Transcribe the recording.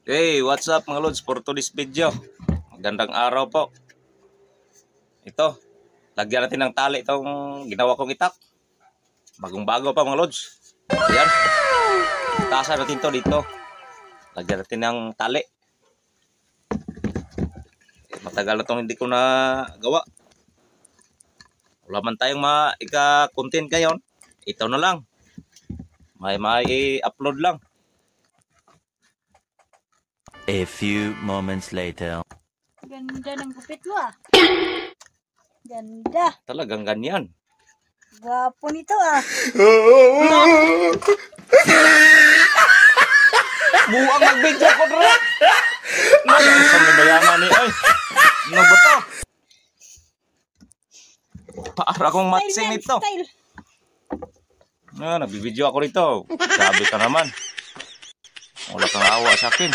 Hey, what's up mga lods for today's video? Magandang araw po. Ito, lagyan natin ng tali itong ginawa kong itak. Bagong-bago pa mga lods. Ayan. Tasan natin to dito. Lagyan natin ng tali. Matagal na itong hindi ko na gawa. Wala man tayong maika-content ngayon. Ito na lang. May upload lang. A few moments later. Ganda ng gupit mo ah. Ganda. Talagang ganyan. Gwapo nito ah. Buang mag-video ko dre. Nasaan na bayaman ni ay. Ano ba to? Para akong matching Style yan, ito. style. Nagbibideo ako rito. Grabe ka naman. Wala kang awa sa akin.